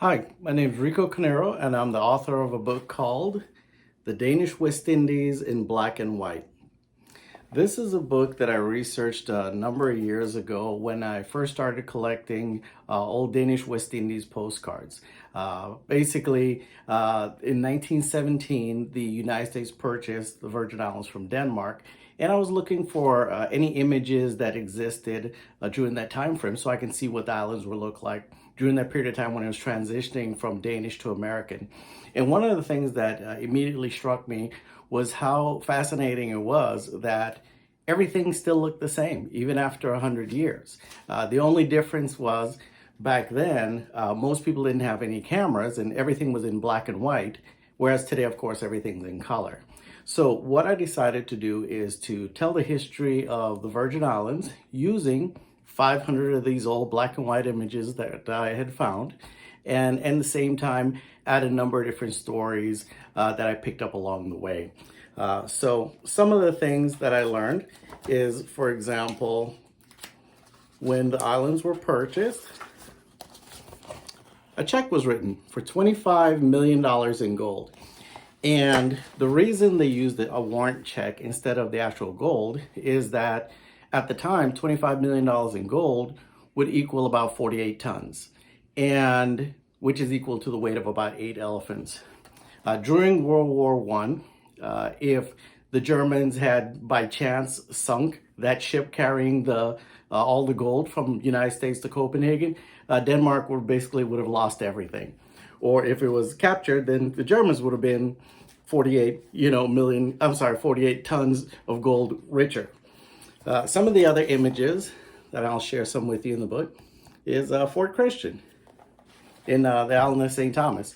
Hi, my name is Rico Canero, and I'm the author of a book called The Danish West Indies in Black and White. This is a book that I researched a number of years ago when I first started collecting old Danish West Indies postcards. In 1917, the United States purchased the Virgin Islands from Denmark, and I was looking for any images that existed during that time frame so I can see what the islands would look like during that period of time when I was transitioning from Danish to American. And one of the things that immediately struck me was how fascinating it was that everything still looked the same, even after 100 years. The only difference was back then, most people didn't have any cameras and everything was in black and white, whereas today, of course, everything's in color. So what I decided to do is to tell the history of the Virgin Islands using 500 of these old black and white images that I had found, and at the same time add a number of different stories that I picked up along the way. So some of the things that I learned is, for example, when the islands were purchased, a check was written for $25 million in gold. And the reason they used a warrant check instead of the actual gold is that at the time, $25 million in gold would equal about 48 tons, and which is equal to the weight of about 8 elephants. During World War I, if the Germans had by chance sunk that ship carrying all the gold from the United States to Copenhagen, Denmark would have lost everything. Or if it was captured, then the Germans would have been 48 tons of gold richer. Some of the other images that I'll share some with you in the book is Fort Christian in the island of St. Thomas.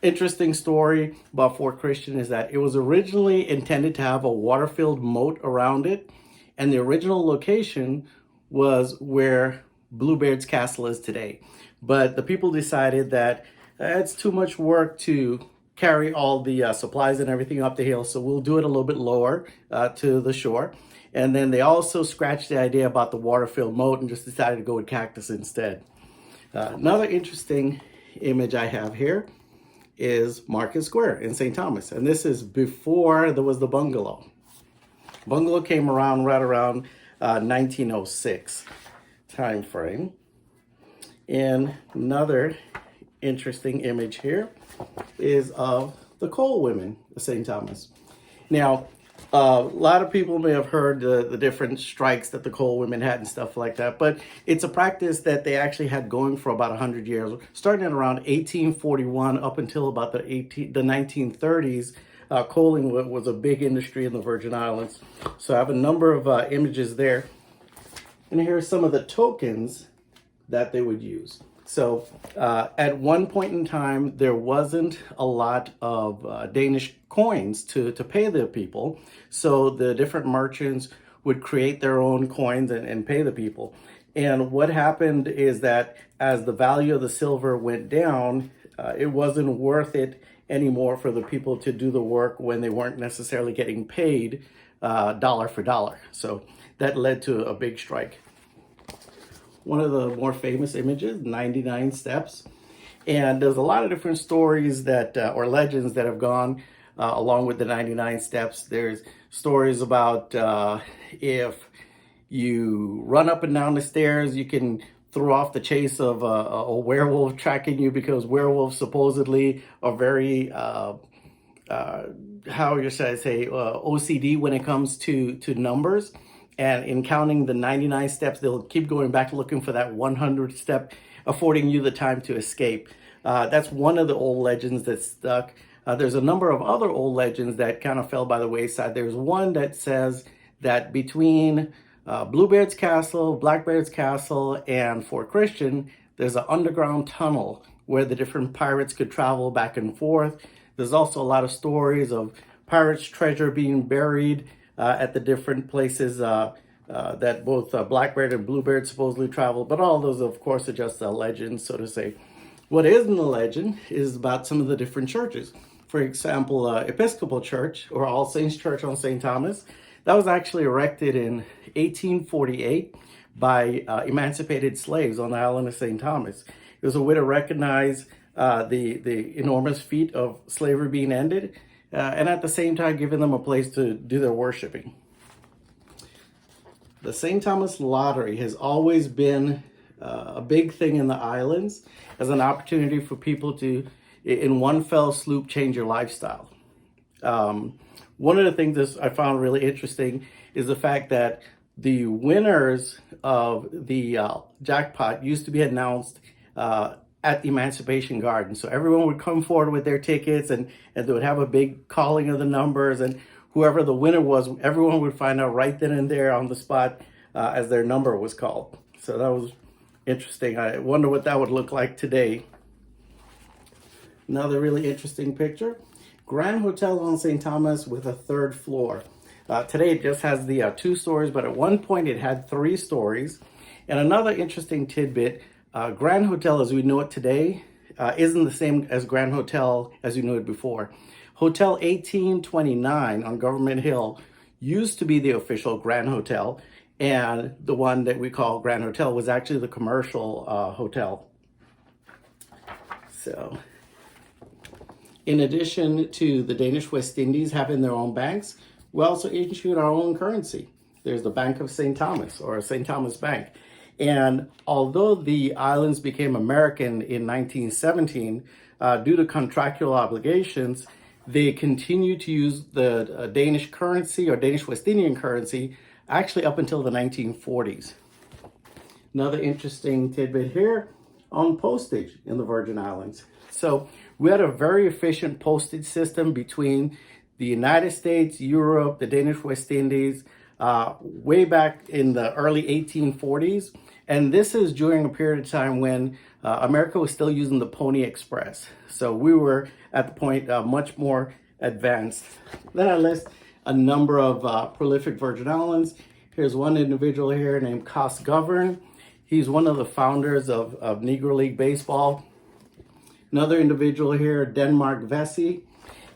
Interesting story about Fort Christian is that it was originally intended to have a water-filled moat around it, and the original location was where Bluebeard's Castle is today. But the people decided that it's too much work to carry all the supplies and everything up the hill, so we'll do it a little bit lower to the shore. And then they also scratched the idea about the water-filled moat and just decided to go with cactus instead. Another interesting image I have here is Market Square in St. Thomas. And this is before there was the bungalow. Bungalow came around right around 1906 time frame. And another interesting image here is of the coal women of St. Thomas. Now, a lot of people may have heard the different strikes that the coal women had and stuff like that, but it's a practice that they actually had going for about 100 years, starting at around 1841 up until about the 1930s. Coaling was a big industry in the Virgin Islands. So I have a number of images there. And here are some of the tokens that they would use. So at one point in time, there wasn't a lot of Danish coins to pay the people. So the different merchants would create their own coins and pay the people. And what happened is that as the value of the silver went down, it wasn't worth it anymore for the people to do the work when they weren't necessarily getting paid dollar for dollar. So that led to a big strike. One of the more famous images, 99 steps. And there's a lot of different stories that, or legends that have gone along with the 99 steps. There's stories about if you run up and down the stairs, you can throw off the chase of a werewolf tracking you, because werewolves supposedly are very, OCD when it comes to numbers. And in counting the 99 steps, they'll keep going back looking for that 100th step, affording you the time to escape. That's one of the old legends that stuck. There's a number of other old legends that kind of fell by the wayside. There's one that says that between Bluebeard's Castle, Blackbeard's Castle, and Fort Christian, there's an underground tunnel where the different pirates could travel back and forth. There's also a lot of stories of pirates' treasure being buried at the different places that both Blackbeard and Bluebeard supposedly traveled, but all those, of course, are just legends, so to say. What isn't a legend is about some of the different churches. For example, Episcopal Church, or All Saints Church on St. Thomas, that was actually erected in 1848 by emancipated slaves on the island of St. Thomas. It was a way to recognize the enormous feat of slavery being ended, and at the same time giving them a place to do their worshiping. The St. Thomas Lottery has always been a big thing in the islands as an opportunity for people to, in one fell swoop, change your lifestyle. One of the things that I found really interesting is the fact that the winners of the jackpot used to be announced at the Emancipation Garden. So everyone would come forward with their tickets, and they would have a big calling of the numbers, and whoever the winner was, everyone would find out right then and there on the spot as their number was called. So that was interesting. I wonder what that would look like today. Another really interesting picture. Grand Hotel on St. Thomas with a third floor. Today it just has the 2 stories, but at one point it had 3 stories. And another interesting tidbit, Grand Hotel as we know it today isn't the same as Grand Hotel as you knew it before. Hotel 1829 on Government Hill used to be the official Grand Hotel, and the one that we call Grand Hotel was actually the commercial hotel. So, in addition to the Danish West Indies having their own banks, we also issued our own currency. There's the Bank of St. Thomas, or St. Thomas Bank. And although the islands became American in 1917, due to contractual obligations, they continue to use the Danish currency or Danish West Indian currency actually up until the 1940s. Another interesting tidbit here on postage in the Virgin Islands. So we had a very efficient postage system between the United States, Europe, the Danish West Indies, way back in the early 1840s. And this is during a period of time when America was still using the Pony Express. So we were at the point much more advanced. Then I list a number of prolific Virgin Islands. Here's one individual here named Cos Govern. He's one of the founders of Negro League Baseball. Another individual here, Denmark Vesey.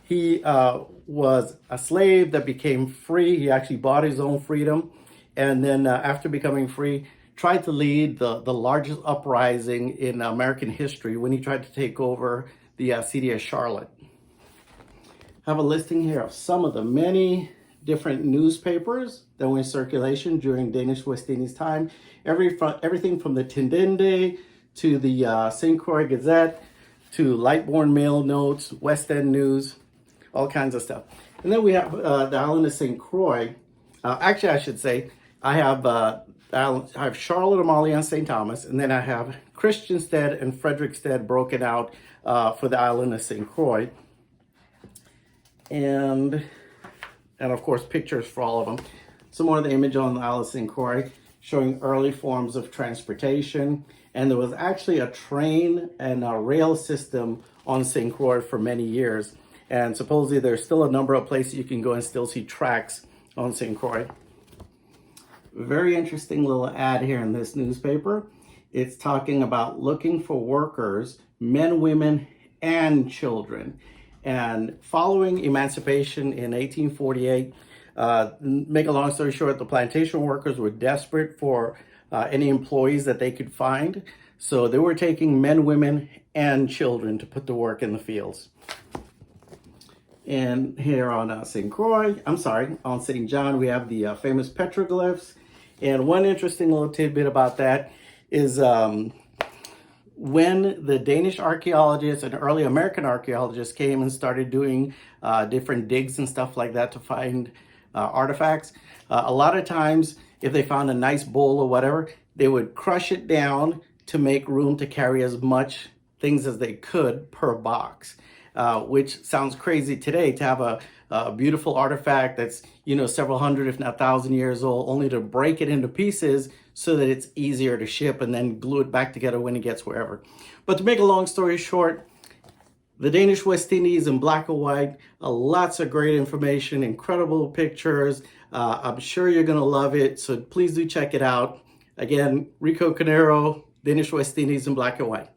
He was a slave that became free. He actually bought his own freedom. And then after becoming free, tried to lead the largest uprising in American history when he tried to take over the city of Charlotte. I have a listing here of some of the many different newspapers that were in circulation during Danish West Indies time. Everything from the Tindinde to the St. Croix Gazette to Lightbourne Mail Notes, West End News, all kinds of stuff. And then we have the island of St. Croix. Actually, I should say, I have Charlotte Amalie and St. Thomas, and then I have Christiansted and Frederiksted broken out for the island of St. Croix. And of course, pictures for all of them. Some more of the image on the island of St. Croix showing early forms of transportation. And there was actually a train and a rail system on St. Croix for many years. And supposedly there's still a number of places you can go and still see tracks on St. Croix. Very interesting little ad here in this newspaper. It's talking about looking for workers, men, women, and children. And following emancipation in 1848, make a long story short, the plantation workers were desperate for any employees that they could find. So they were taking men, women, and children to put to work in the fields. And here on St. John, we have the famous petroglyphs. And one interesting little tidbit about that is when the Danish archaeologists and early American archaeologists came and started doing different digs and stuff like that to find artifacts, a lot of times if they found a nice bowl or whatever, they would crush it down to make room to carry as much things as they could per box. Which sounds crazy today to have a beautiful artifact that's, several hundred, if not 1,000 years old, only to break it into pieces so that it's easier to ship and then glue it back together when it gets wherever. But to make a long story short, the Danish West Indies in black and white, lots of great information, incredible pictures. I'm sure you're going to love it. So please do check it out. Again, Rico Canero, Danish West Indies in black and white.